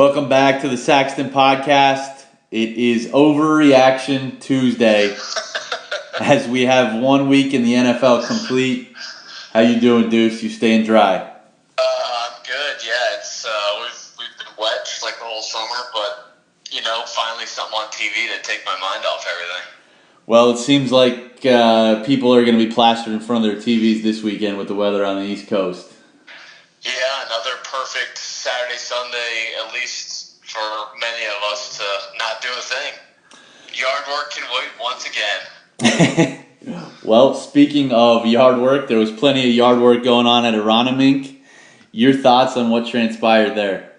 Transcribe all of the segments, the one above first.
Welcome back to the Saxton podcast. It is Overreaction Tuesday as we have 1 week in the NFL complete. How you doing, Deuce? You staying dry? I'm good. Yeah, it's we've been wet just like the whole summer, but finally something on TV to take my mind off everything. Well, it seems like people are going to be plastered in front of their TVs this weekend with the weather on the East Coast. Yeah, another perfect Saturday, Sunday, at least for many of us to not do a thing. Yard work can wait once again. Well, speaking of yard work, there was plenty of yard work going on at Aronimink. Your thoughts on what transpired there?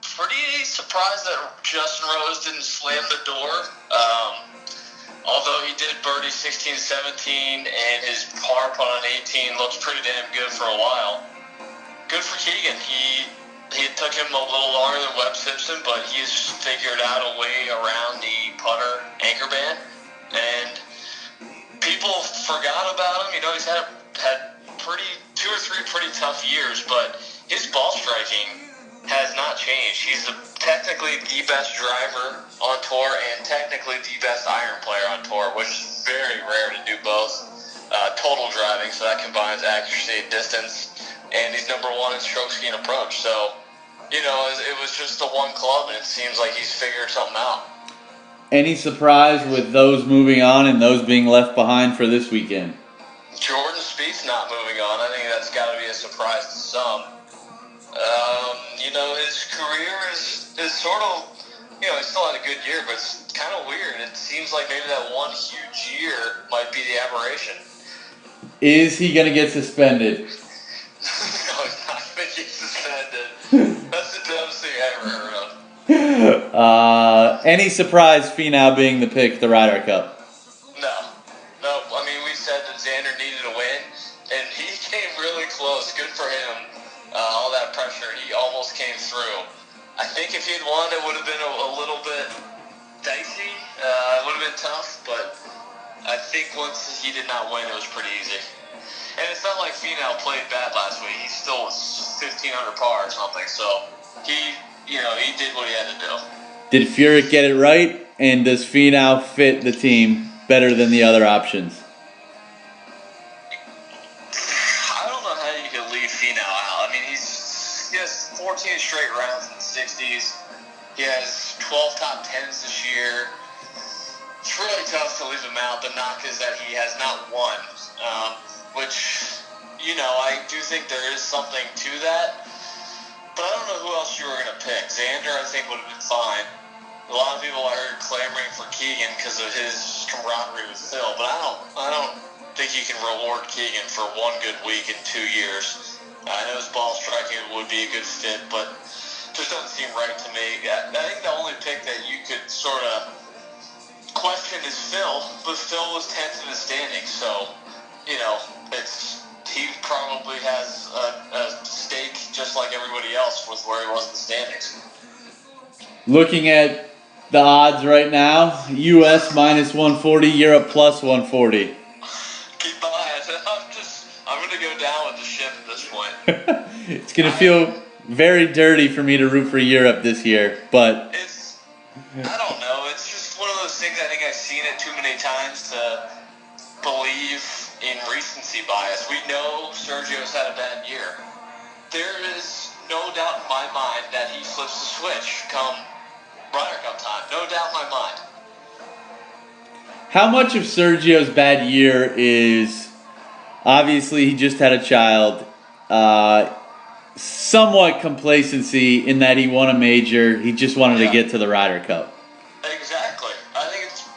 Pretty surprised that Justin Rose didn't slam the door. Although he did birdie 16-17 and his par putt on 18 looks pretty damn good for a while. Good for Keegan. It took him a little longer than Webb Simpson, but he's figured out a way around the putter anchor band. And people forgot about him. He's had two or three pretty tough years, but his ball striking has not changed. He's technically the best driver on tour and technically the best iron player on tour, which is very rare to do both. Total driving, so that combines accuracy and distance, and he's number one in stroke ski and approach. So, it was just the one club, and it seems like he's figured something out. Any surprise with those moving on and those being left behind for this weekend? Jordan Spieth's not moving on. I think that's got to be a surprise to some. His career is sort of, he still had a good year, but it's kind of weird. It seems like maybe that one huge year might be the aberration. Is he going to get suspended? No, he's not going to get suspended. That's the dumbest thing I ever heard of. Any surprise Finau being the pick the Ryder Cup? No. I mean, we said that Xander needed a win, and he came really close. Good for him. All that pressure, he almost came through. I think if he'd won, it would have been a little bit dicey. It would have been tough, but I think once he did not win, it was pretty easy. And it's not like Finau played bad last week. He still was 15 under par or something, so he did what he had to do. Did Furyk get it right, and does Finau fit the team better than the other options? He has 14 straight rounds in the 60s. He has 12 top 10s this year. It's really tough to leave him out. The knock is that he has not won, which, I do think there is something to that. But I don't know who else you were going to pick. Xander, I think, would have been fine. A lot of people I heard clamoring for Keegan because of his camaraderie with Phil, but I don't think you can reward Keegan for one good week in 2 years. I know his ball striking would be a good fit, but just doesn't seem right to me. I think the only pick that you could sort of question is Phil, but Phil was 10th in the standings, so, he probably has a stake just like everybody else with where he was in the standings. Looking at the odds right now, U.S. minus 140, Europe plus 140. Keep my eyes. I'm going to go down with the ship at this point. It's going to feel very dirty for me to root for Europe this year, but I don't know. It's just one of those things. I think I've seen it too many times to believe in recency bias. We know Sergio's had a bad year. There is no doubt in my mind that he flips the switch come Ryder Cup time. No doubt in my mind. How much of Sergio's bad year is, obviously he just had a child, somewhat complacency in that he won a major, he just wanted to get to the Ryder Cup? Exactly. I think it's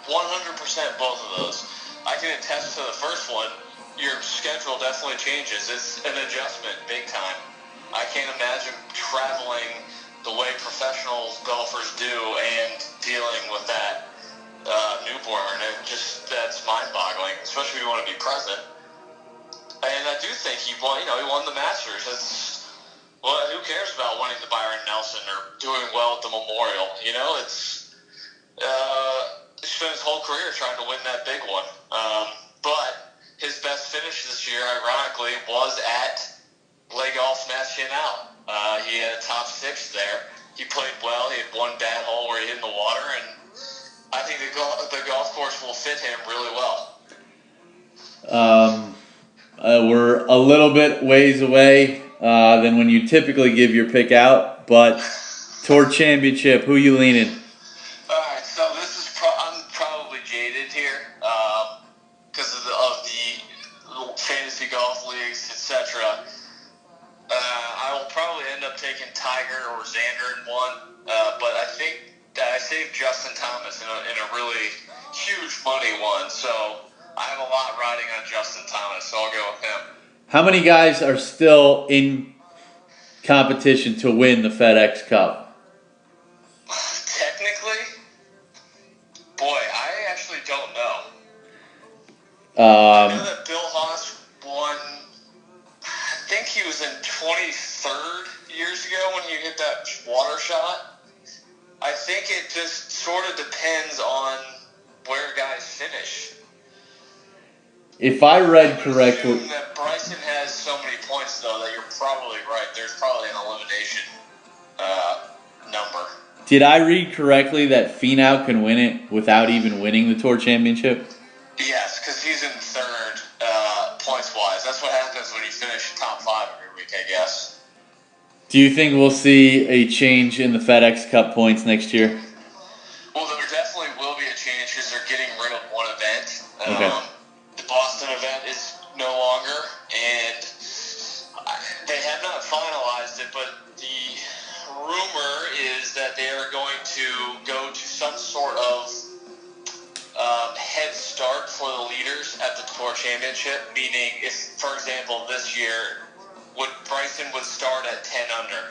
100% both of those. I can attest to the first one. Your schedule definitely changes. It's an adjustment, big time. I can't imagine traveling the way professional golfers do and dealing with that newborn. That's mind-boggling, especially if you want to be present. And I do think he won. He won the Masters. Who cares about winning the Byron Nelson or doing well at the Memorial? He spent his whole career trying to win that big one. But his best finish this year, ironically, was at Le Golf Masters catch him out. He had a top 6 there. He played well. He had one bad hole where he hit in the water, and I think the golf course will fit him really well. We're a little bit ways away than when you typically give your pick out, but Tour Championship, who you leaning? All right, so this is I'm probably jaded here because of the fantasy golf leagues, etc. I will probably end up taking Tiger or Xander in one, but I think that I saved Justin Thomas in a really huge money one, so I have a lot riding on Justin Thomas, so I'll go with him. How many guys are still in competition to win the FedEx Cup? Technically, boy, I actually don't know. I know that Bill Haas won, I think he was in 23rd years ago when he hit that water shot. I think it just sort of depends on where guys finish. If I read correctly, that Bryson has so many points, though, that you're probably right. There's probably an elimination number. Did I read correctly that Finau can win it without even winning the Tour Championship? Yes, because he's in 3rd points-wise. That's what happens when you finish top 5 every week, I guess. Do you think we'll see a change in the FedEx Cup points next year? Well, there definitely will be a change because they're getting rid of one event. Okay. The Boston event is no longer, and they have not finalized it, but the rumor is that they are going to go to some sort of head start for the leaders at the Tour Championship, meaning if, for example, this year, Bryson would start at 10 under,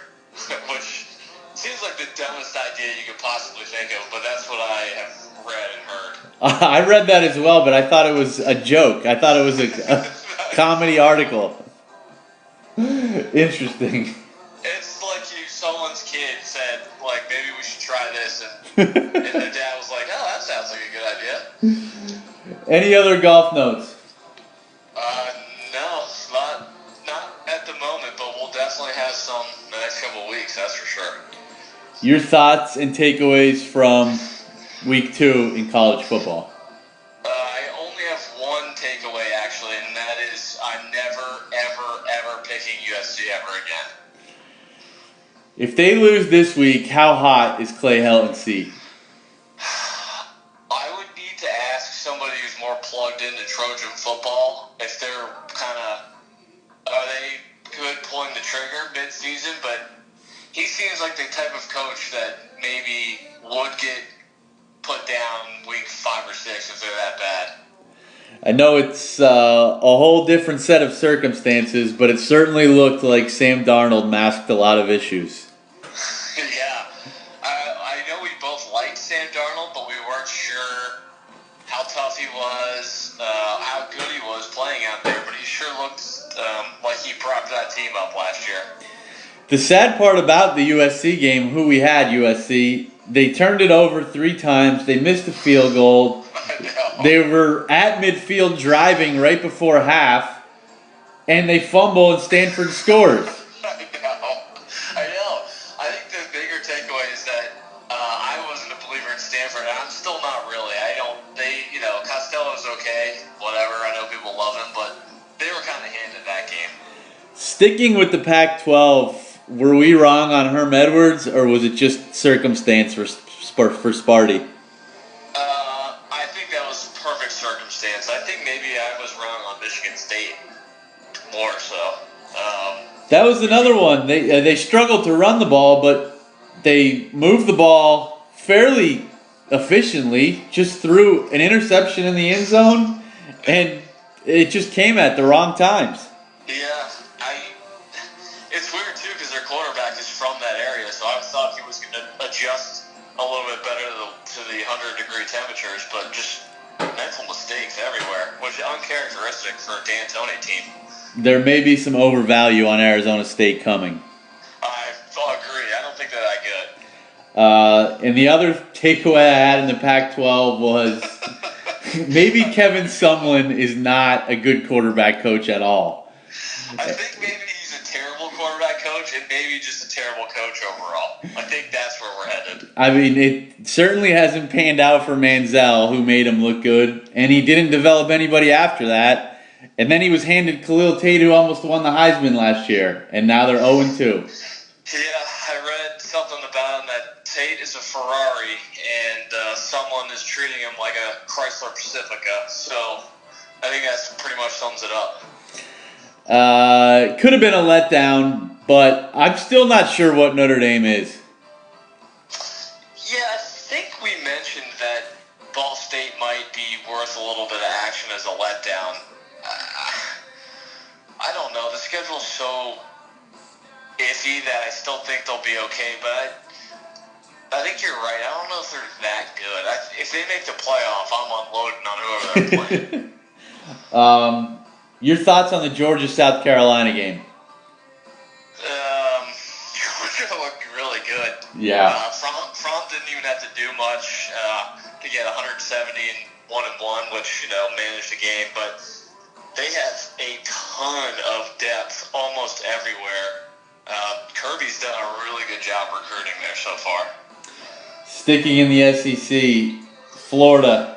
which seems like the dumbest idea you could possibly think of, but that's what I have read and heard. I read that as well, but I thought it was a joke. I thought it was a comedy article. Interesting. It's like someone's kid said, like, maybe we should try this, and their dad was like, oh, that sounds like a good idea. Any other golf notes? No, not at the moment, but we'll definitely have some the next couple of weeks, that's for sure. Your thoughts and takeaways from week 2 in college football? I only have one takeaway, actually, and that is I'm never, ever, ever picking USC ever again. If they lose this week, how hot is Clay Helton's seat? I would need to ask somebody who's more plugged into Trojan football if they're are they good pulling the trigger mid-season, but he seems like the type of coach that maybe would get put down week 5 or 6 if they're that bad. I know it's a whole different set of circumstances, but it certainly looked like Sam Darnold masked a lot of issues. Yeah. I know we both liked Sam Darnold, but we weren't sure how tough he was, how good he was playing out there, but he sure looked like he propped that team up last year. The sad part about the USC game, who we had, USC, they turned it over 3 times. They missed a field goal. They were at midfield driving right before half, and they fumble and Stanford scores. I know. I think the bigger takeaway is that I wasn't a believer in Stanford, and I'm still not really. Costello's okay, whatever. I know people love him, but they were kind of handed that game. Sticking with the Pac-12, were we wrong on Herm Edwards, or was it just circumstance for Sparty? I think that was perfect circumstance. I think maybe I was wrong on Michigan State more so. That was another one. They struggled to run the ball, but they moved the ball fairly efficiently, just threw an interception in the end zone, and it just came at the wrong times. Yeah, it's weird too because their quarterback is from that area, so I thought he was going to adjust a little bit better to the 100-degree temperatures, but just mental mistakes everywhere, which is uncharacteristic for a D'Antoni team. There may be some overvalue on Arizona State coming. I agree. I don't think they're that good. And the other takeaway I had in the Pac-12 was maybe Kevin Sumlin is not a good quarterback coach at all. I think maybe he's a terrible quarterback coach and maybe just a terrible coach overall. I think that's where we're headed. I mean, it certainly hasn't panned out for Manziel, who made him look good, and he didn't develop anybody after that. And then he was handed Khalil Tate, who almost won the Heisman last year, and now they're 0-2. Yeah, I read something about him that Tate is a Ferrari, and someone is treating him like a Chrysler Pacifica. So I think that pretty much sums it up. Could have been a letdown, but I'm still not sure what Notre Dame is. Yeah, I think we mentioned that Ball State might be worth a little bit of action as a letdown. I don't know. The schedule's so iffy that I still think they'll be okay, but I think you're right. I don't know if they're that good. If they make the playoff, I'm unloading on whoever they're playing. Your thoughts on the Georgia-South Carolina game? Georgia looked really good. Yeah. Fromm didn't even have to do much to get 170 and 1-1, which managed the game, but they have a ton of depth almost everywhere. Kirby's done a really good job recruiting there so far. Sticking in the SEC, Florida.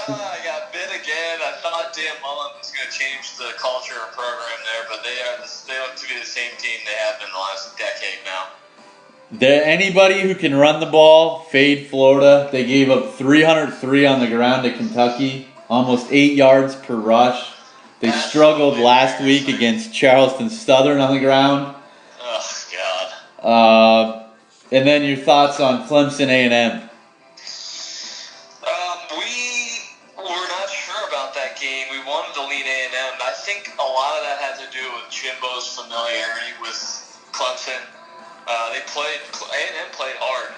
I got bit again. I thought Dan Mullen was going to change the culture and program there, but they look to be the same team they have been the last decade now. Anybody who can run the ball, fade Florida. They gave up 303 on the ground to Kentucky, almost 8 yards per rush. They struggled last week against Charleston Southern on the ground. Oh, God. And then your thoughts on Clemson A&M. We were not sure about that game. We wanted to lean A&M. I think a lot of that had to do with Jimbo's familiarity with Clemson. A&M played hard.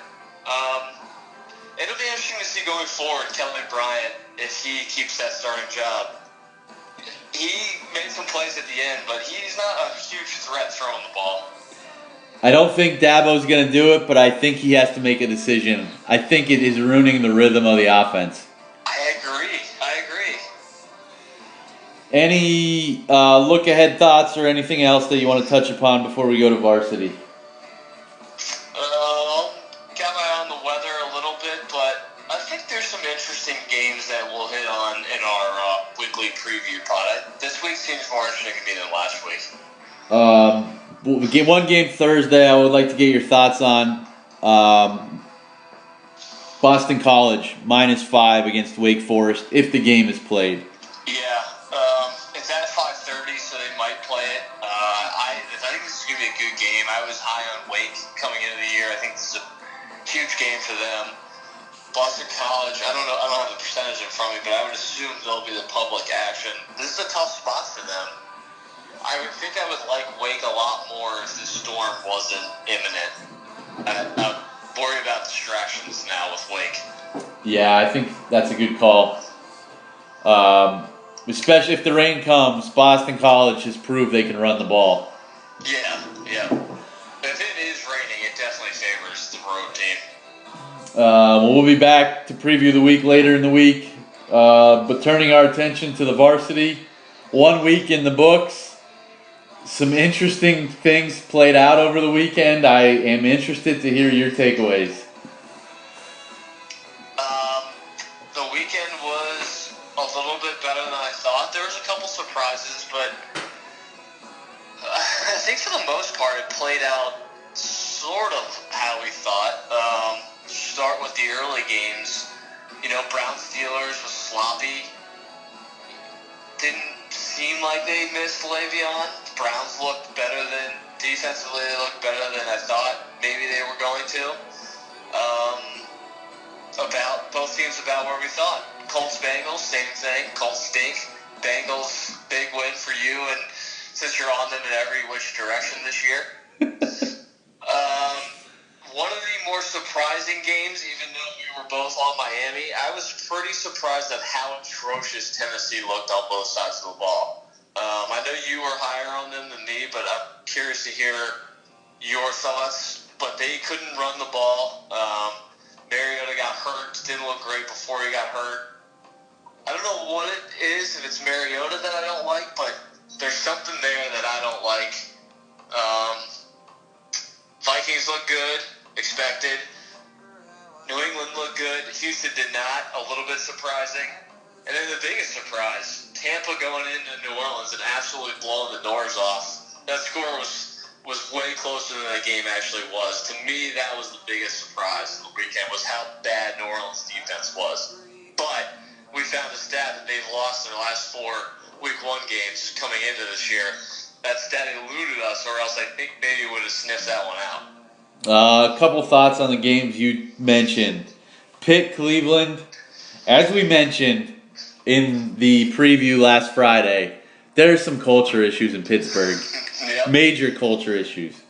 It'll be interesting to see going forward Kelly Bryant if he keeps that starting job. He made some plays at the end, but he's not a huge threat throwing the ball. I don't think Dabo's going to do it, but I think he has to make a decision. I think it is ruining the rhythm of the offense. I agree. Any look-ahead thoughts or anything else that you want to touch upon before we go to varsity? Got my eye on the weather a little bit, but I think there's some interesting games that we'll hit on in our weekly preview pod. This week seems more interesting to me than last week. One game Thursday I would like to get your thoughts on. Boston College, -5 against Wake Forest, if the game is played. Yeah, it's at 5:30, so they might play it. I think this is going to be a good game. I was high on Wake coming into the year. I think this is a huge game for them. Boston College, I don't know, I don't have the percentage in front of me, but I would assume they'll be the public action. This is a tough spot for them. I would think I would like Wake a lot more if the storm wasn't imminent. I'm worried about distractions now with Wake. Yeah, I think that's a good call. Especially if the rain comes, Boston College has proved they can run the ball. Yeah. If it is raining, it definitely favors the road team. We'll be back to preview the week later in the week. But turning our attention to the varsity, 1 week in the books. Some interesting things played out over the weekend. I am interested to hear your takeaways. The weekend was a little bit better than I thought. There was a couple surprises, but I think for the most part it played out sort of how we thought. Start with the early games. Browns Steelers was sloppy. Didn't seem like they missed Le'Veon. Browns looked better defensively, they looked better than I thought maybe they were going to. Both teams about where we thought. Colts Bengals, same thing. Colts stink. Bengals, big win for you, and since you're on them in every which direction this year. One of the more surprising games, even though we were both on Miami, I was pretty surprised at how atrocious Tennessee looked on both sides of the ball. I know you were higher on them than me, but I'm curious to hear your thoughts. But they couldn't run the ball. Mariota got hurt. Didn't look great before he got hurt. I don't know what it is, if it's Mariota that I don't like, but there's something there that I don't like. Vikings look good, expected. New England looked good. Houston did not, a little bit surprising. And then the biggest surprise, Tampa going into New Orleans and absolutely blowing the doors off. That score was way closer than the game actually was. To me, that was the biggest surprise of the weekend, was how bad New Orleans' defense was. But we found a stat that they've lost their last 4 Week 1 games coming into this year. That stat eluded us, or else I think maybe we would have sniffed that one out. A couple thoughts on the games you mentioned. Pitt, Cleveland. As we mentioned in the preview last Friday, there's some culture issues in Pittsburgh. Yep. Major culture issues.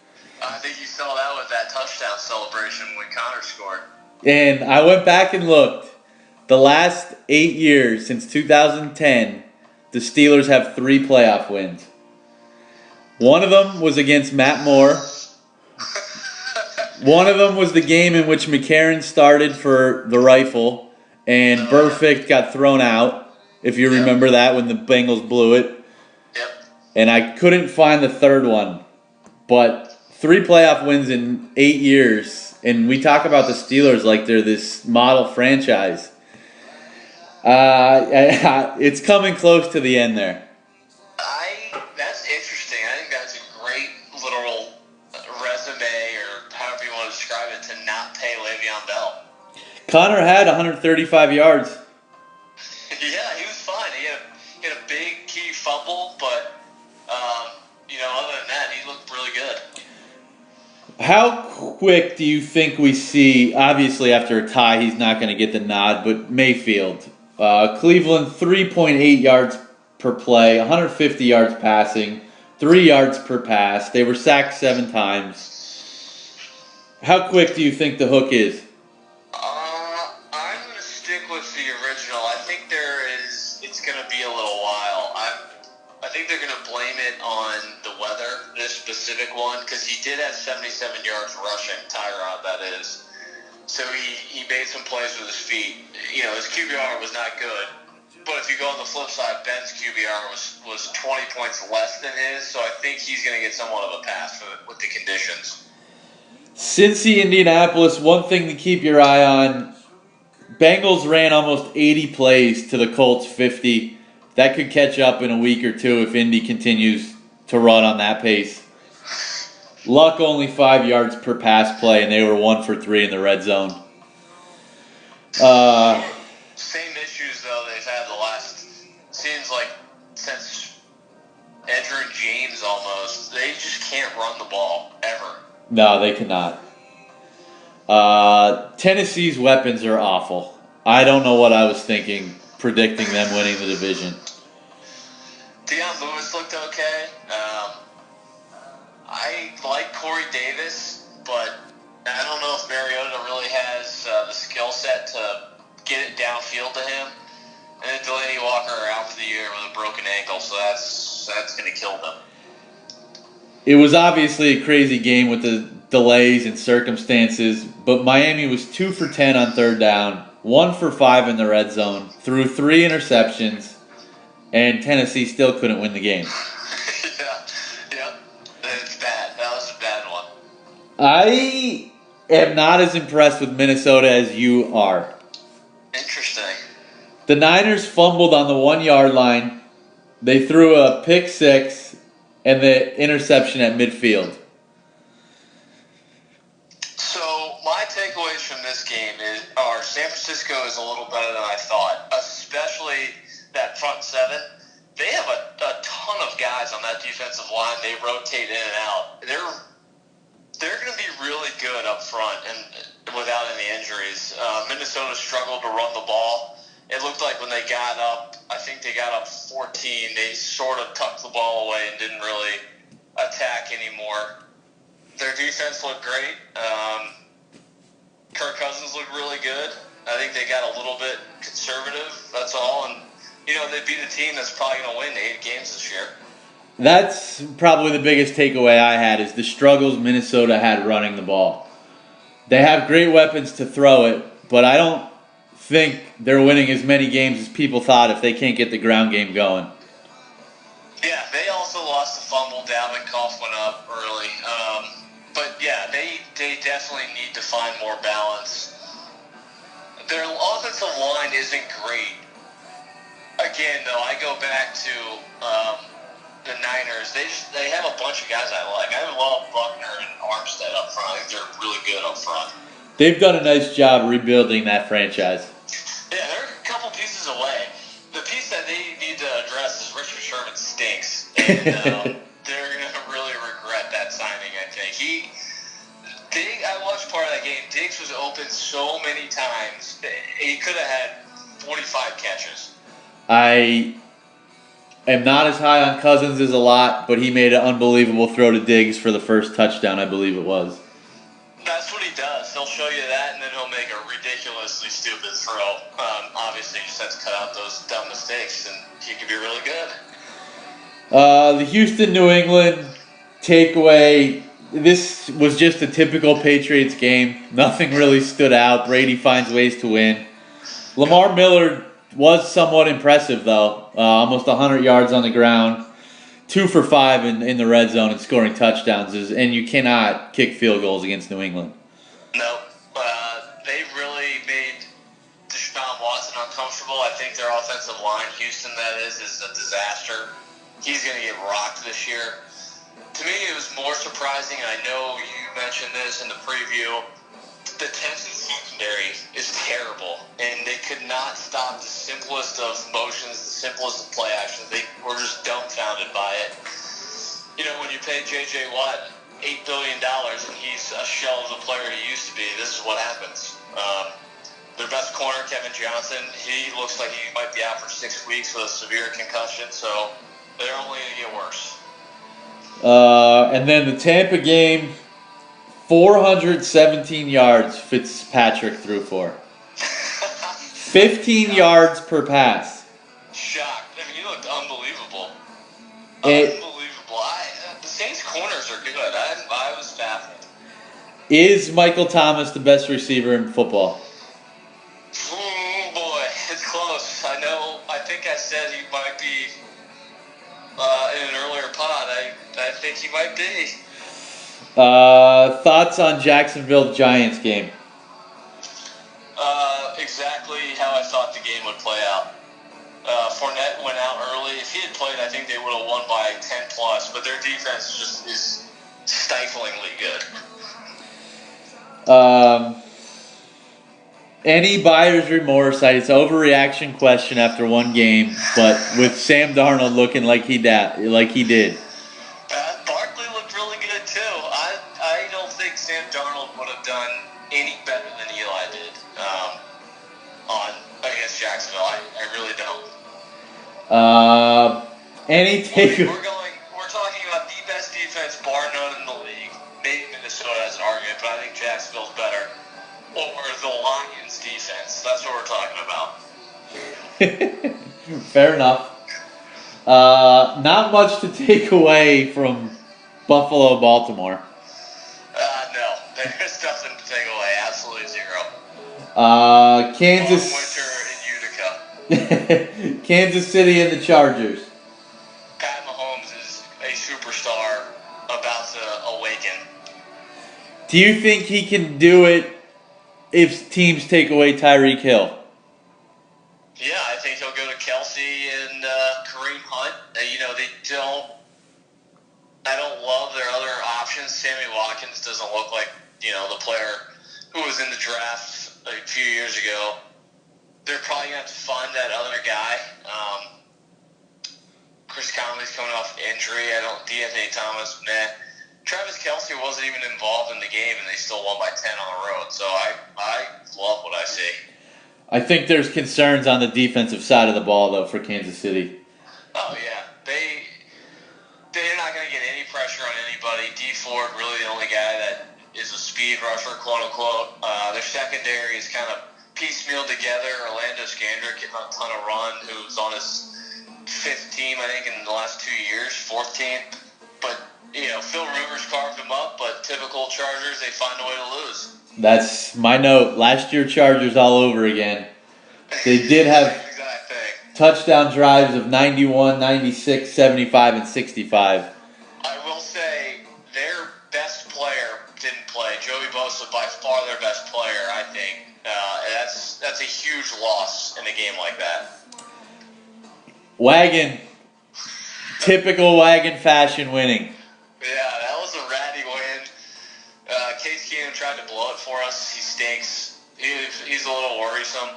I think you saw that with that touchdown celebration when Connor scored. And I went back and looked. The last 8 years, since 2010, the Steelers have 3 playoff wins. One of them was against Matt Moore. One of them was the game in which McCarron started for the rifle, and Burfict got thrown out, if you remember that, when the Bengals blew it. Yep. And I couldn't find the third one. But 3 playoff wins in 8 years, and we talk about the Steelers like they're this model franchise. It's coming close to the end there. That's interesting. I think that's a great literal resume, or however you want to describe it, to not pay Le'Veon Bell. Connor had 135 yards. Yeah, he was fine. He had a big key fumble, but other than that, he looked really good. How quick do you think we see, obviously after a tie he's not going to get the nod, but Mayfield, Cleveland 3.8 yards per play, 150 yards passing, 3 yards per pass. They were sacked 7 times. How quick do you think the hook is? I'm going to stick with the original. I think it's going to be a little while. I think they're going to blame it on the weather, this specific one, because he did have 77 yards rushing, Tyrod, that is. So he made some plays with his feet. His QBR was not good. But if you go on the flip side, Ben's QBR was 20 points less than his, so I think he's going to get somewhat of a pass with the conditions. Cincy, Indianapolis, one thing to keep your eye on. Bengals ran almost 80 plays to the Colts 50. That could catch up in a week or two if Indy continues to run on that pace. Luck only 5 yards per pass play, and they were 1 for 3 in the red zone. Same issues, though, they've had the last, seems like, since Edgerrin James almost. They just can't run the ball, ever. No, they cannot. Tennessee's weapons are awful. I don't know what I was thinking, predicting them winning the division. Deion Lewis looked okay. I like Corey Davis, but I don't know if Mariota really has the skill set to get it downfield to him. And then Delaney Walker out for the year with a broken ankle, so that's going to kill them. It was obviously a crazy game with the delays and circumstances, but Miami was 2 for 10 on third down, 1 for 5 in the red zone, threw 3 interceptions, and Tennessee still couldn't win the game. Yeah, it's bad. That was a bad one. I am not as impressed with Minnesota as you are. Interesting. The Niners fumbled on the 1 yard line. They threw a pick 6 and the interception at midfield. So my takeaways from this game are San Francisco is a little better than I thought, especially that front 7. They have a ton of guys on that defensive line. They rotate in and out. They're going to be really good up front and without any injuries. Minnesota struggled to run the ball. It looked like when they got up, I think they got up 14, they sort of tucked the ball away and didn't really attack anymore. Their defense looked great. Kirk Cousins looked really good. I think they got a little bit conservative, that's all. And, they beat a team that's probably going to win 8 games this year. That's probably the biggest takeaway I had is the struggles Minnesota had running the ball. They have great weapons to throw it, but I don't think they're winning as many games as people thought if they can't get the ground game going. Yeah, they also lost the fumble. Dalvin Cough went up early. But yeah, they definitely need to find more balance. Their offensive line isn't great. Again, though, I go back to the Niners. They have a bunch of guys I like. I love Buckner and Armstead up front. I think they're really good up front. They've done a nice job rebuilding that franchise. Yeah, they're a couple pieces away. The piece that they need to address is Richard Sherman stinks. And they're going to really regret that signing, I think. I watched part of that game. Diggs was open so many times. He could have had 45 catches. I am not as high on Cousins as a lot, but he made an unbelievable throw to Diggs for the first touchdown, I believe it was. That's what he does. He'll show you that, and then he'll make a ridiculously stupid throw. Obviously, you just have to cut out those dumb mistakes, and he can be really good. The Houston-New England takeaway, this was just a typical Patriots game. Nothing really stood out. Brady finds ways to win. Lamar Miller was somewhat impressive, though. Almost 100 yards on the ground. 2 for 5 in the red zone and scoring touchdowns. And you cannot kick field goals against New England. Nope. They really made Deshaun Watson uncomfortable. I think their offensive line, Houston that is a disaster. He's going to get rocked this year. To me, it was more surprising, and I know you mentioned this in the preview, the Texans secondary is terrible, and they could not stop the simplest of motions, the simplest of play actions. They were just dumbfounded by it. You know, when you pay J.J. Watt $8 billion and he's a shell of the player he used to be, this is what happens. Their best corner, Kevin Johnson, he looks like he might be out for 6 weeks with a severe concussion, so they're only going to get worse. And then the Tampa game, 417 yards Fitzpatrick threw for. 15 yards per pass. Shocked. I mean, he looked unbelievable. Unbelievable. The Saints' corners are good. I was baffled. Is Michael Thomas the best receiver in football? Boy, it's close. I think I said he might be in an earlier pod. I think he might be. Thoughts on Jacksonville Giants game? Exactly how I thought the game would play out. Fournette went out early. If he had played, I think they would have won by 10 plus. But their defense just is stiflingly good. Any buyer's remorse? It's an overreaction question after one game, but with Sam Darnold looking like he did. Barkley looked really good too. I don't think Sam Darnold would have done any better than Eli did against Jacksonville. I really don't. Any take? We're talking about the best defense, bar none, in the league. Maybe Minnesota has an argument, but I think Jacksonville's better. Or the Lions defense. That's what we're talking about. Fair enough. Not much to take away from Buffalo-Baltimore. No, there's nothing to take away. Absolutely zero. Kansas. Long winter in Utica. Kansas City and the Chargers. Pat Mahomes is a superstar about to awaken. Do you think he can do it if teams take away Tyreek Hill? Yeah, I think he'll go to Kelsey and Kareem Hunt. I don't love their other options. Sammy Watkins doesn't look like, the player who was in the draft a few years ago. They're probably going to have to find that other guy. Chris Conley's coming off injury. D'Anthony Thomas, nah. Travis Kelsey wasn't even involved in the game, and they still won by 10 on the road. So I love what I see. I think there's concerns on the defensive side of the ball, though, for Kansas City. Oh, yeah. They're not going to get any pressure on anybody. D Ford, really the only guy that is a speed rusher, quote-unquote. Their secondary is kind of piecemealed together. Orlando Scandrick getting a ton of run, who's on his 5th team, I think, in the last 2 years, 4th team. But, Phil Rivers carved him up, but typical Chargers, they find a way to lose. That's my note. Last year, Chargers all over again. They did have Same exact thing. touchdown drives of 91, 96, 75, and 65. I will say their best player didn't play. Joey Bosa by far their best player, I think. That's a huge loss in a game like that. Wagon. Typical Wagon fashion winning. Yeah, that was a ratty win. Case Keenum tried to blow it for us. He stinks. He's a little worrisome.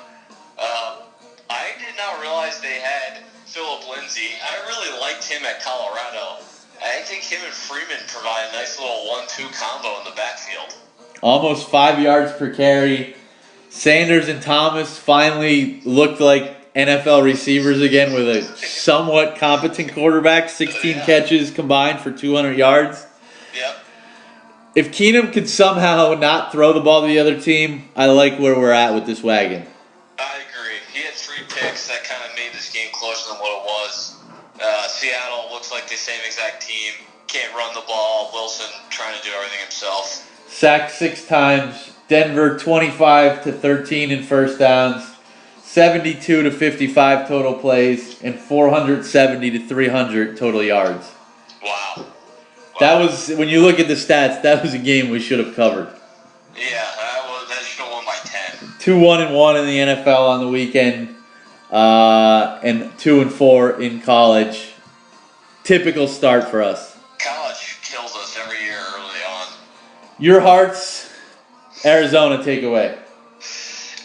I did not realize they had Phillip Lindsay. I really liked him at Colorado. I think him and Freeman provide a nice little 1-2 combo in the backfield. Almost 5 yards per carry. Sanders and Thomas finally looked like NFL receivers again with a somewhat competent quarterback. 16 catches combined for 200 yards. Yep. If Keenum could somehow not throw the ball to the other team, I like where we're at with this Wagon. I agree. He had 3 picks that kind of made this game closer than what it was. Seattle looks like the same exact team. Can't run the ball. Wilson trying to do everything himself. Sacked 6 times. Denver 25-13 in first downs. 72-55 total plays. And 470-300 total yards. Wow. That was, when you look at the stats, that was a game we should have covered. Yeah, that should have won by 10. 2-1-1 in the NFL on the weekend. And 2-4 in college. Typical start for us. College kills us every year early on. Your hearts, Arizona takeaway.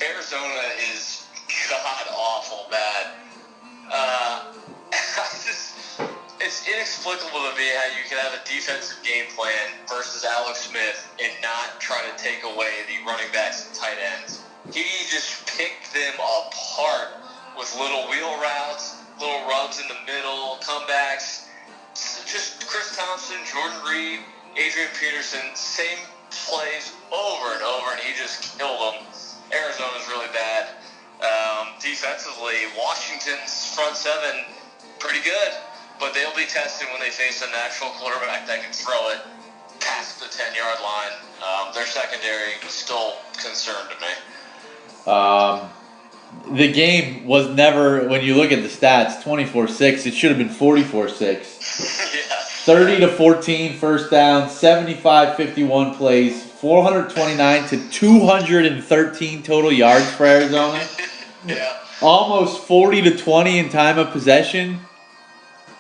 Arizona is god-awful bad. It's inexplicable to me how you can have a defensive game plan versus Alex Smith and not try to take away the running backs and tight ends. He just picked them apart with little wheel routes, little rubs in the middle, comebacks. Just Chris Thompson, Jordan Reed, Adrian Peterson, same plays over and over, and he just killed them. Arizona's really bad. Defensively, Washington's front seven, pretty good, but they'll be tested when they face an actual quarterback that can throw it past the 10-yard line. Their secondary is still concerned to me. The game was never, when you look at the stats, 24-6. It should have been 44-6. Yeah. 30-14 first down, 75-51 plays, 429-213 total yards for Arizona. Yeah. Almost 40-20 in time of possession.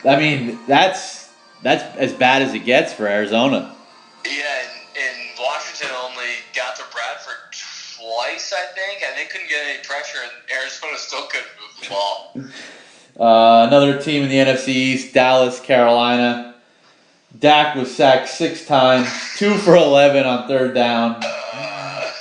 I mean, that's as bad as it gets for Arizona. Yeah, and Washington only got to Bradford twice, I think. And they couldn't get any pressure, and Arizona still couldn't move the ball. Another team in the NFC East, Dallas, Carolina. Dak was sacked 6 times, 2 for 11 on third down. I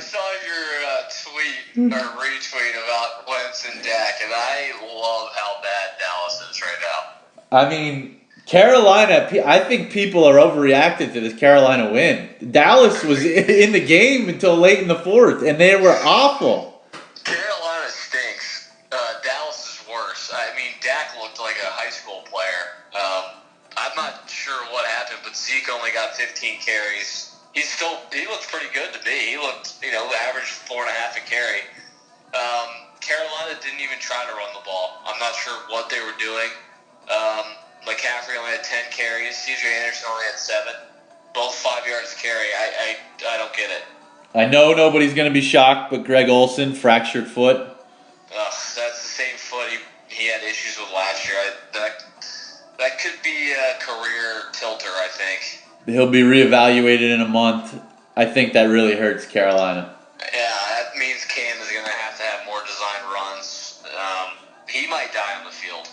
saw your tweet or retweet about Wentz and Dak, and I love how bad Dallas is right now. I mean, Carolina, I think people are overreacting to this Carolina win. Dallas was in the game until late in the fourth, and they were awful. Carolina stinks. Dallas is worse. I mean, Dak looked like a high school player. I'm not sure what happened, but Zeke only got 15 carries. He looks pretty good to me. He looked, average 4.5 a carry. Carolina didn't even try to run the ball. I'm not sure what they were doing. McCaffrey only had 10 carries. C.J. Anderson only had 7. Both 5 yards carry. I don't get it. I know nobody's going to be shocked, but Greg Olsen, fractured foot. That's the same foot he had issues with last year. That could be a career tilter, I think. He'll be reevaluated in a month. I think that really hurts Carolina. Yeah, that means Cam is going to have more design runs. He might die on the field.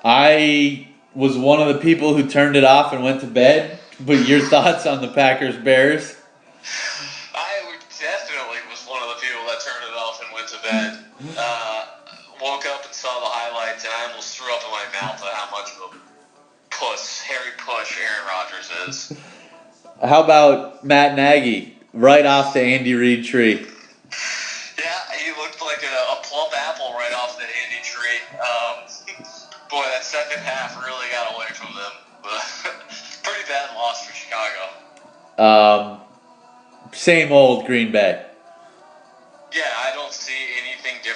I was one of the people who turned it off and went to bed, but your thoughts on the Packers-Bears? I definitely was one of the people that turned it off and went to bed. Woke up and saw the highlights, and I almost threw up in my mouth at how much of a hairy push Aaron Rodgers is. How about Matt Nagy, right off the Andy Reid tree? Yeah, he looked like a plump apple right off the Andy tree. Boy, that second half really got away from them. Pretty bad loss for Chicago. Same old Green Bay. Yeah, I don't see anything different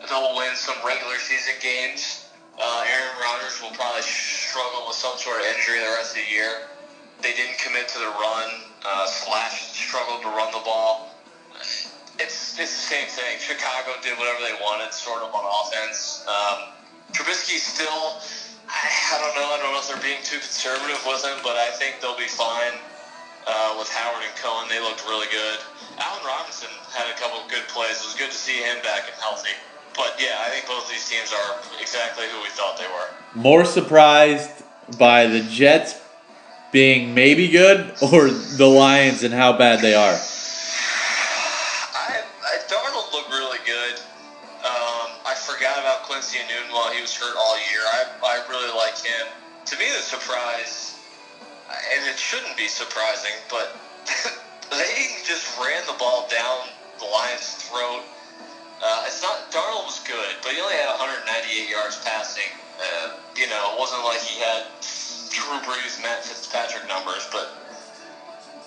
they'll win some regular season games. Aaron Rodgers will probably struggle with some sort of injury the rest of the year. They didn't commit to the run, slash struggled to run the ball. It's the same thing. Chicago did whatever they wanted, sort of on offense. Trubisky still, I don't know. I don't know if they're being too conservative with him, but I think they'll be fine with Howard and Cohen. They looked really good. Allen Robinson had a couple of good plays. It was good to see him back and healthy. But, yeah, I think both these teams are exactly who we thought they were. More surprised by the Jets being maybe good or the Lions and how bad they are? Darnold looked really good. I forgot about Quincy Newton while he was hurt all year. I really like him. To me, the surprise, and it shouldn't be surprising, but they just ran the ball down the Lions' throat. Darnold was good, but he only had 198 yards passing. It wasn't like he had Drew Brees, Matt Fitzpatrick numbers, but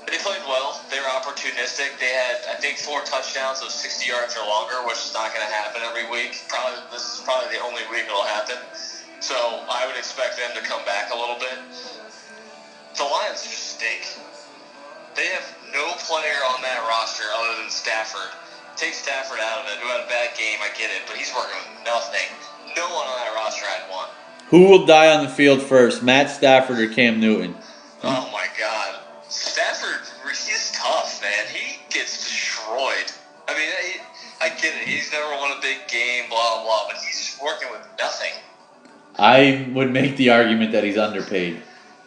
they played well. They were opportunistic. They had, I think, 4 touchdowns of 60 yards or longer, which is not going to happen every week. This is probably the only week it'll happen. So I would expect them to come back a little bit. The Lions just stink. They have no player on that roster other than Stafford. Take Stafford out of it, who had a bad game, I get it, but he's working with nothing. No one on that roster I'd want. Who will die on the field first, Matt Stafford or Cam Newton? Oh, my God. Stafford, he's tough, man. He gets destroyed. I mean, I get it. He's never won a big game, blah, blah, but he's just working with nothing. I would make the argument that he's underpaid.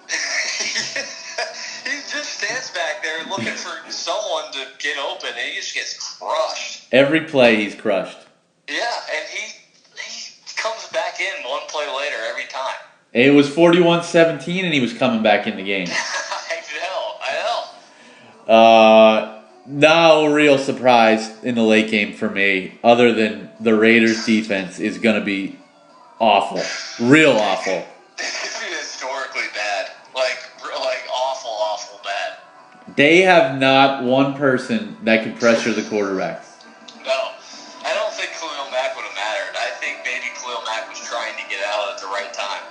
He just stands back there looking for someone to get open, and he just gets crushed. Every play he's crushed. Yeah, and he comes back in one play later every time. It was 41-17, and he was coming back in the game. I know. No real surprise in the late game for me, other than the Raiders' defense is going to be awful. Real awful. It's historically bad. Like awful bad. They have not one person that can pressure the quarterback. No. I don't think Khalil Mack would have mattered. I think maybe Khalil Mack was trying to get out at the right time.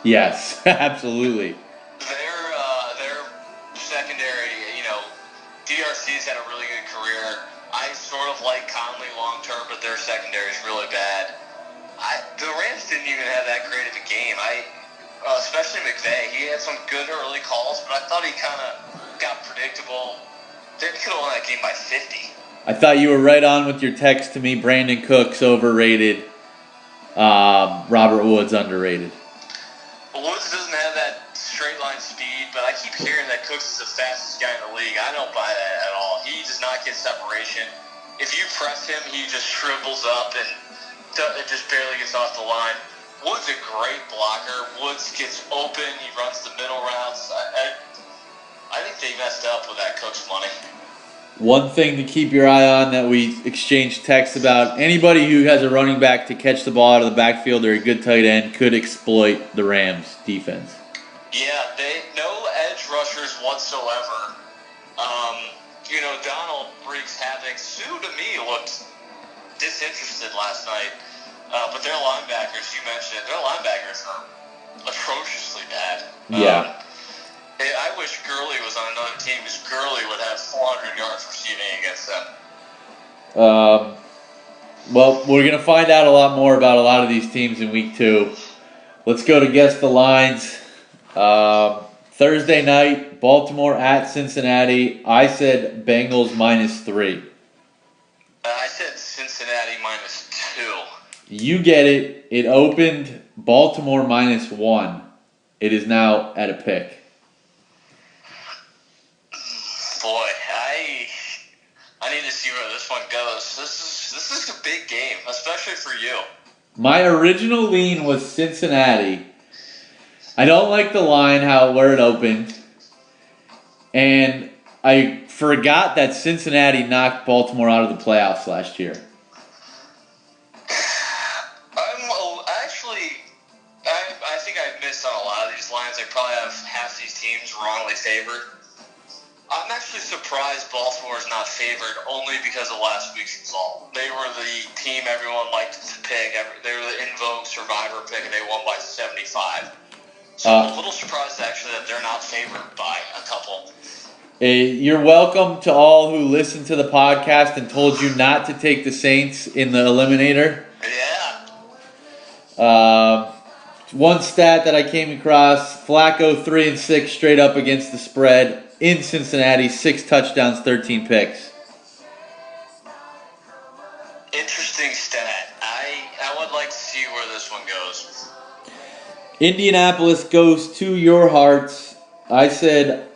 Yes, absolutely. Their secondary, DRC's had a really good career. I sort of like Conley long term, but their secondary is really bad. The Rams didn't even have that great of a game. Especially McVay. He had some good early calls, but I thought he kind of got predictable. They could have won that game by 50. I thought you were right on with your text to me. Brandon Cooks overrated. Robert Woods underrated. Woods doesn't have that straight line speed, but I keep hearing that Cooks is the fastest guy in the league. I don't buy that at all. He does not get separation. If you press him, he just shrivels up and it just barely gets off the line. Woods a great blocker. Woods gets open. He runs the middle routes. I think they messed up with that Cooks money. One thing to keep your eye on that we exchanged texts about, anybody who has a running back to catch the ball out of the backfield or a good tight end could exploit the Rams' defense. Yeah, no edge rushers whatsoever. Donald wreaks havoc. Sue, to me, looked disinterested last night. But their linebackers, you mentioned, their linebackers are atrociously bad. Yeah. I wish Gurley was on another team because Gurley would have 400 yards receiving against them. Well, we're going to find out a lot more about a lot of these teams in week 2. Let's go to guess the lines. Thursday night, Baltimore at Cincinnati. I said Bengals -3. I said Cincinnati -2. You get it. It opened Baltimore -1. It is now at a pick. Boy, I need to see where this one goes. This is a big game, especially for you. My original lean was Cincinnati. I don't like the line where it opened. And I forgot that Cincinnati knocked Baltimore out of the playoffs last year. I think I've missed on a lot of these lines. I probably have half these teams wrongly favored. I'm actually surprised Baltimore is not favored only because of last week's result. They were the team everyone liked to pick. They were the in vogue survivor pick, and they won by 75. So I'm a little surprised, actually, that they're not favored by a couple. You're welcome to all who listened to the podcast and told you not to take the Saints in the eliminator. Yeah. One stat that I came across, Flacco 3-6 straight up against the spread in Cincinnati, 6 touchdowns, 13 picks. Interesting stat. I would like to see where this one goes. Indianapolis goes to your Hearts. I said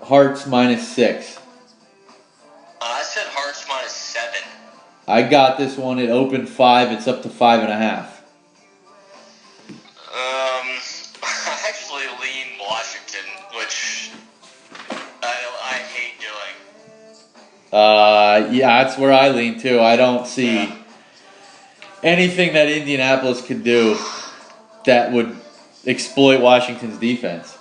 Hearts -6. I said Hearts -7. I got this one. It opened 5. It's up to 5.5. I actually lean Washington, which I hate doing. Yeah, that's where I lean too. I don't see anything that Indianapolis could do that would exploit Washington's defense.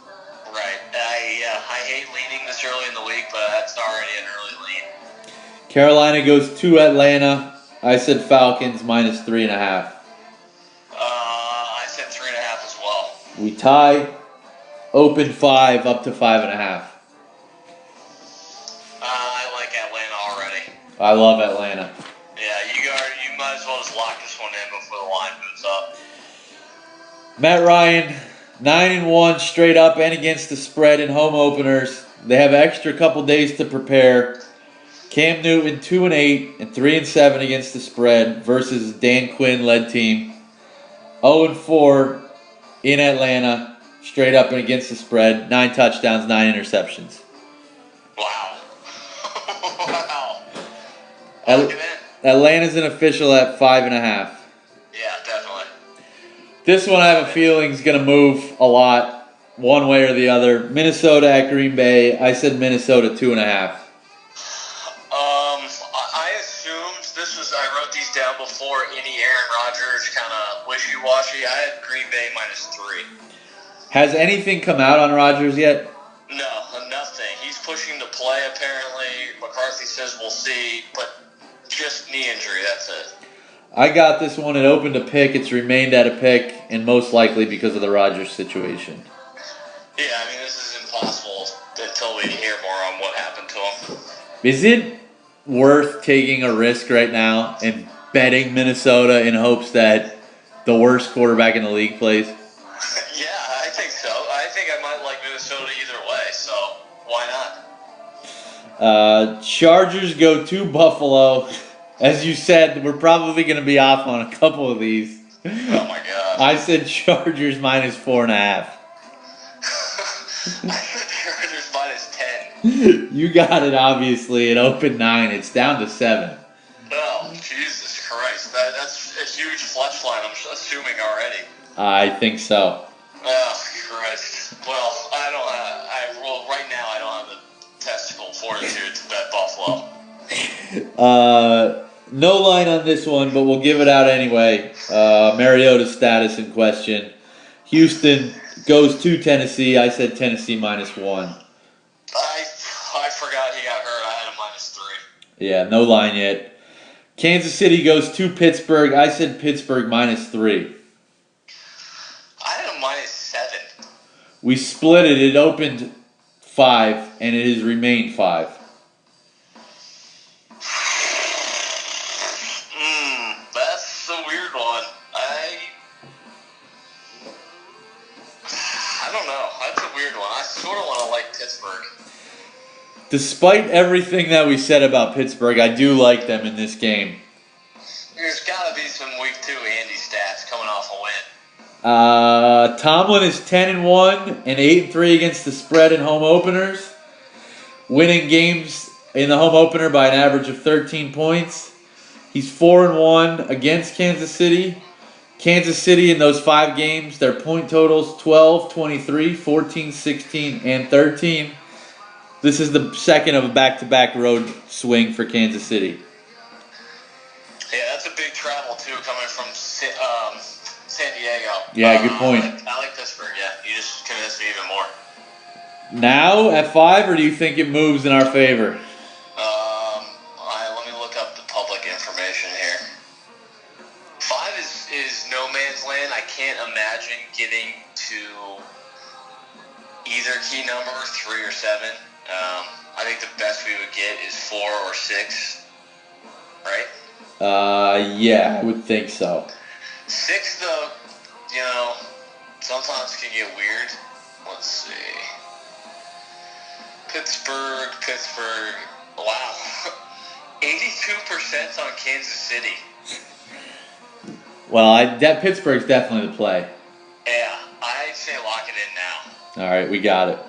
Right. I hate leaning this early in the week, but that's already an early lean. Carolina goes to Atlanta. I said Falcons -3.5. I said 3.5 as well. We tie. Open 5 up to 5.5. I like Atlanta already. I love Atlanta. Yeah, you might as well just lock this one in before the line moves up. Matt Ryan, 9-1 straight up and against the spread in home openers. They have extra couple days to prepare. Cam Newton 2-8 and 3-7 against the spread versus Dan Quinn led team. 0-4 in Atlanta, straight up and against the spread. 9 touchdowns, 9 interceptions. Wow. Wow. Atlanta's an official at 5.5. Yeah, definitely. This one I have a feeling is going to move a lot, one way or the other. Minnesota at Green Bay. I said Minnesota 2.5. I assumed I wrote these down before any Aaron Rodgers kind of wishy-washy. I had Green Bay -3. Has anything come out on Rodgers yet? No, nothing. He's pushing to play, apparently. McCarthy says we'll see, but just knee injury, that's it. I got this one. It opened a pick. It's remained at a pick, and most likely because of the Rodgers situation. Yeah, I mean, this is impossible until we hear more on what happened to him. Is it worth taking a risk right now and betting Minnesota in hopes that the worst quarterback in the league plays? Yeah, I think so. I think I might like Minnesota either way, so why not? Chargers go to Buffalo. As you said, we're probably going to be off on a couple of these. Oh my god. I said Chargers -4.5. I said Chargers -10. You got it, obviously. It opened 9. It's down to 7. Oh, Jesus Christ. That's a huge flush line, I'm assuming already. I think so. Oh, Christ. Well, right now I don't have the testicle fortitude to bet Buffalo. No line on this one, but we'll give it out anyway. Mariota's status in question. Houston goes to Tennessee. I said Tennessee -1. I forgot he got hurt. I had him -3. Yeah, no line yet. Kansas City goes to Pittsburgh. I said Pittsburgh -3. I had him -7. We split it. It opened 5, and it has remained 5. That's a weird one. I don't know. That's a weird one. I sort of want to like Pittsburgh. Despite everything that we said about Pittsburgh, I do like them in this game. There's got to be some week 2 Andy stats coming off a win. Tomlin is 10-1 and 8-3 against the spread in home openers, winning games in the home opener by an average of 13 points. He's 4-1 against Kansas City. Kansas City in those 5 games, their point totals 12, 23, 14, 16, and 13. This is the second of a back-to-back road swing for Kansas City. Yeah, that's a big travel, too, coming from San Diego. Yeah, good point. I like Pittsburgh, yeah. You just convinced me even more. Now at 5, or do you think it moves in our favor? Let me look up the public information here. 5 is no man's land. I can't imagine getting to either key number, 3 or 7. I think the best we would get is 4 or 6, right? Yeah, I would think so. 6, though, sometimes can get weird. Let's see. Pittsburgh. Wow. 82% on Kansas City. Well, Pittsburgh's definitely the play. Yeah, I'd say lock it in now. All right, we got it.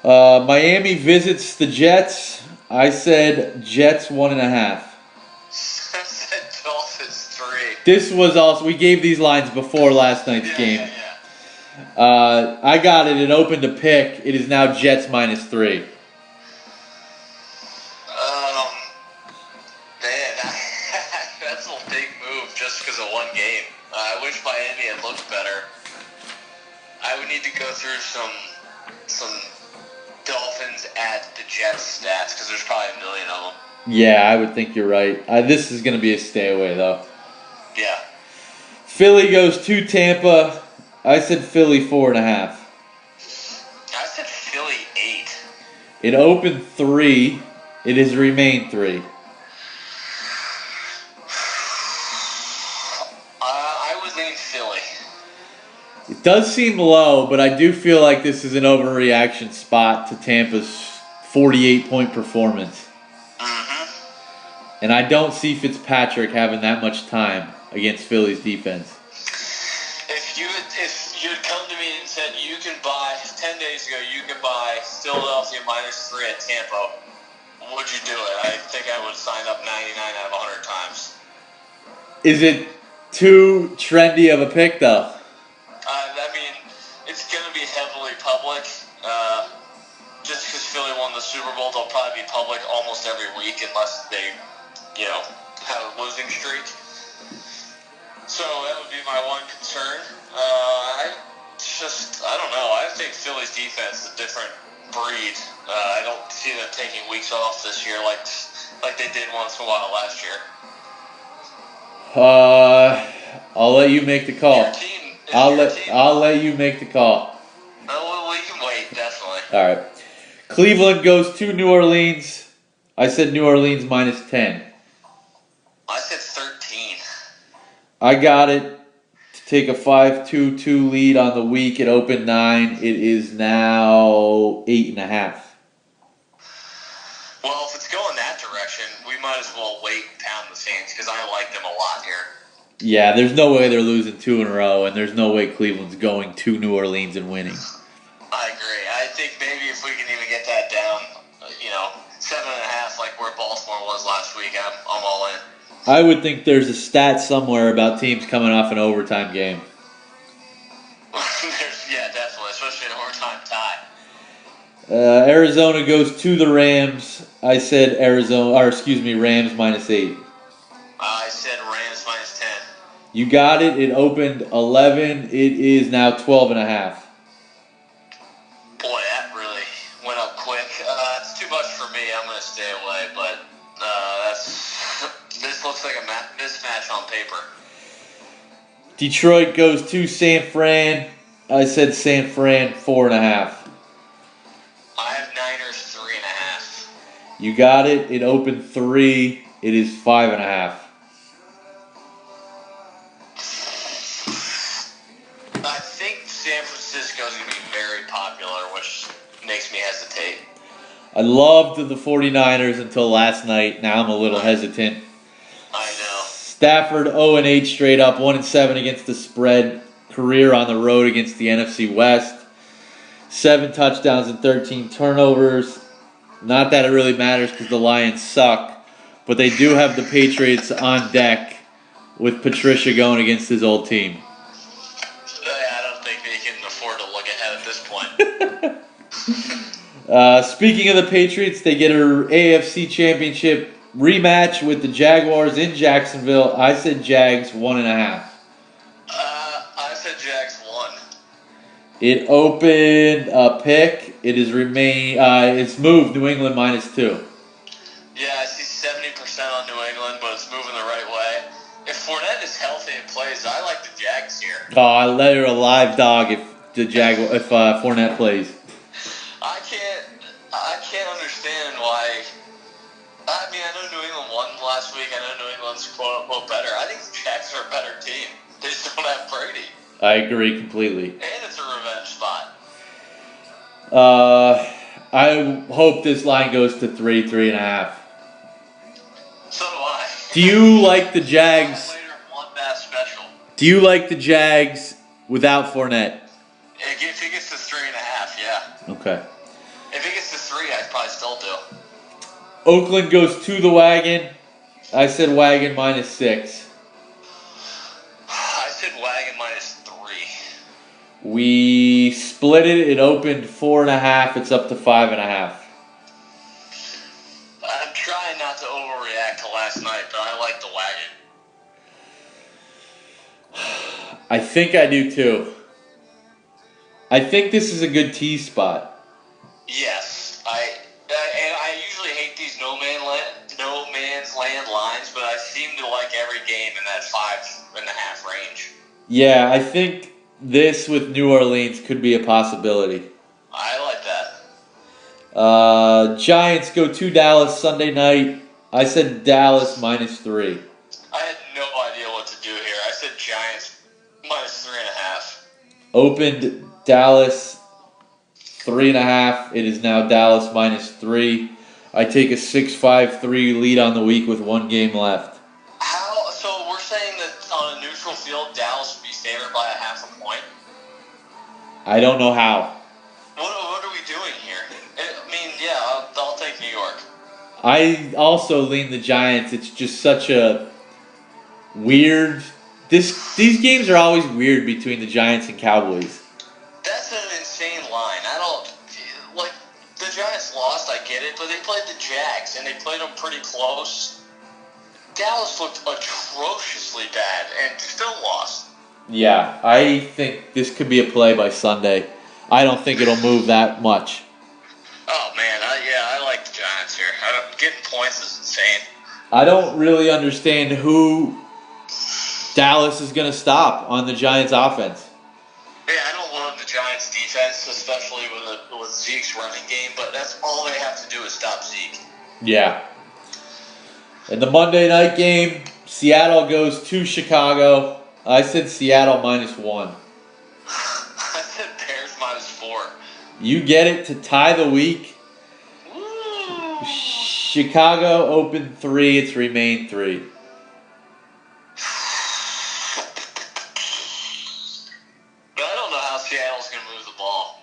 Miami visits the Jets. I said Jets 1.5. I said Dolphins 3. This was also, we gave these lines before last night's game. Yeah. I got it. It opened a pick. It is now Jets -3. Man, that's a big move just because of one game. I wish Miami had looked better. I would need to go through some Dolphins at the Jets stats because there's probably a million of them. Yeah, I would think you're right. This is going to be a stay away, though. Yeah. Philly goes to Tampa. I said Philly 4.5. I said Philly 8. It opened 3. It has remained 3. I would lean Philly. It does seem low, but I do feel like this is an overreaction spot to Tampa's 48-point performance. Mm-hmm. And I don't see Fitzpatrick having that much time against Philly's defense. If you had come to me and said you can buy 10 days ago, you can buy Philadelphia -3 at Tampa, would you do it? I think I would sign up 99 out of 100 times. Is it too trendy of a pick, though? I mean, it's going to be heavily public. Just because Philly won the Super Bowl, they'll probably be public almost every week unless they, have a losing streak. So that would be my one concern. I don't know. I think Philly's defense is a different breed. I don't see them taking weeks off this year like they did once in a while last year. I'll let you make the call. Your team. I'll let you make the call. Oh, we can wait, definitely. All right. Cleveland goes to New Orleans. I said New Orleans -10. I said 13. I got it to take a 5-2 lead on the week. It opened 9. It is now 8.5. Well, if it's going that direction, we might as well wait and pound the Saints because I like them a lot here. Yeah, there's no way they're losing 2 in a row, and there's no way Cleveland's going to New Orleans and winning. I agree. I think maybe if we can even get that down, 7.5 like where Baltimore was last week, I'm all in. I would think there's a stat somewhere about teams coming off an overtime game. Yeah, definitely, especially an overtime tie. Arizona goes to the Rams. I said Rams -8. I said Rams -10. You got it. It opened 11. It is now 12.5. Boy, that really went up quick. It's too much for me. I'm going to stay away, but this looks like a mismatch on paper. Detroit goes to San Fran. I said San Fran 4.5. I have Niners 3.5. You got it. It opened 3. It is 5.5. I think San Francisco is going to be very popular, which makes me hesitate. I loved the 49ers until last night. Now I'm a little hesitant. I know. Stafford 0-8 straight up, 1-7 against the spread. Career on the road against the NFC West. 7 touchdowns and 13 turnovers. Not that it really matters because the Lions suck, but they do have the Patriots on deck with Patricia going against his old team. I don't think they can afford to look ahead at this point. Speaking of the Patriots, they get an AFC Championship rematch with the Jaguars in Jacksonville. I said Jags 1.5. I said Jags 1. It opened a pick. It is it's moved New England -2. Yeah, I see 70% on New England, but it's moving the right way. If Fournette is healthy and plays, I like the Jags here. Oh, I let her a live dog if Fournette plays. I can't understand why. I mean, I know New England won last week. I know New England's quote unquote better. I think the Jags are a better team. They just don't have Brady. I agree completely. And it's a revenge spot. I hope this line goes to 3.5. So do I. Do you like the Jags? Later, one bass special. Do you like the Jags without Fournette? If it gets to 3.5, yeah. Okay. If it gets to 3, I'd probably still do. Oakland goes to the wagon. I said wagon -6. I said wagon -3. We split it. It opened 4.5. It's up to 5.5. I'm trying not to overreact to last night, but I like the wagon. I think I do too. I think this is a good tee spot. Yes, I usually hate these no man's land lines, but I seem to like every game in that 5.5 range. Yeah, I think this with New Orleans could be a possibility. I like that. Giants go to Dallas Sunday night. I said Dallas -3. I had no idea what to do here. I said Giants -3.5. Opened Dallas 3.5. It is now Dallas -3. I take a 6-5-3 lead on the week with 1 game left. So we're saying that on a neutral field, Dallas would be favored by 0.5 point? I don't know how. What are we doing here? I mean, yeah, I'll take New York. I also lean the Giants. It's just such a weird. These games are always weird between the Giants and Cowboys. That's an insane line. I don't like the Giants lost. I get it, but they played the Jags and they played them pretty close. Dallas looked atrociously bad and still lost. Yeah, I think this could be a play by Sunday. I don't think it'll move that much. Oh man, I like the Giants here. Getting points is insane. I don't really understand who Dallas is going to stop on the Giants' offense. Yeah, I don't love the Giants' defense, especially with Zeke's running game, but that's all they have to do is stop Zeke. Yeah. In the Monday night game, Seattle goes to Chicago. I said Seattle -1. I said Bears -4. You get it to tie the week. Woo! Chicago opened 3. It's remained 3. But I don't know how Seattle's going to move the ball.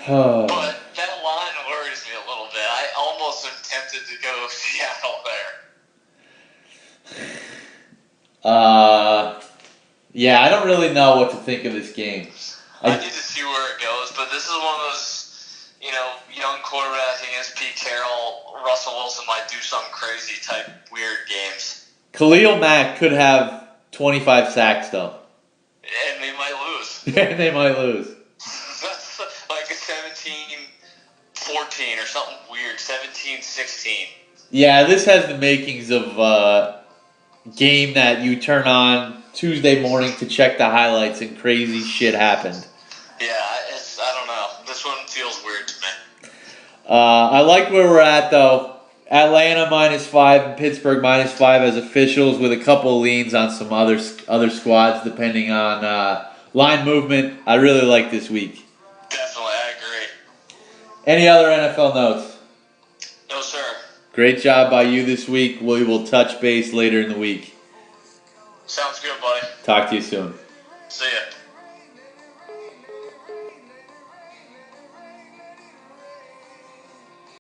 But that line worries me a little bit. I almost am tempted to go Seattle there. Yeah, I don't really know what to think of this game. I need to see where it goes, but this is one of those, young quarterback against Pete Carroll. Russell Wilson might do some crazy type weird games. Khalil Mack could have 25 sacks, though. And they might lose. And they might lose. That's like a 17-14 or something weird. 17-16. Yeah, this has the makings of game that you turn on Tuesday morning to check the highlights and crazy shit happened. Yeah, I don't know. This one feels weird to me. I like where we're at, though. Atlanta -5 and Pittsburgh -5 as officials with a couple leans on some other squads depending on line movement. I really like this week. Definitely, I agree. Any other NFL notes? No, sir. Great job by you this week. We will touch base later in the week. Sounds good, buddy. Talk to you soon. See ya.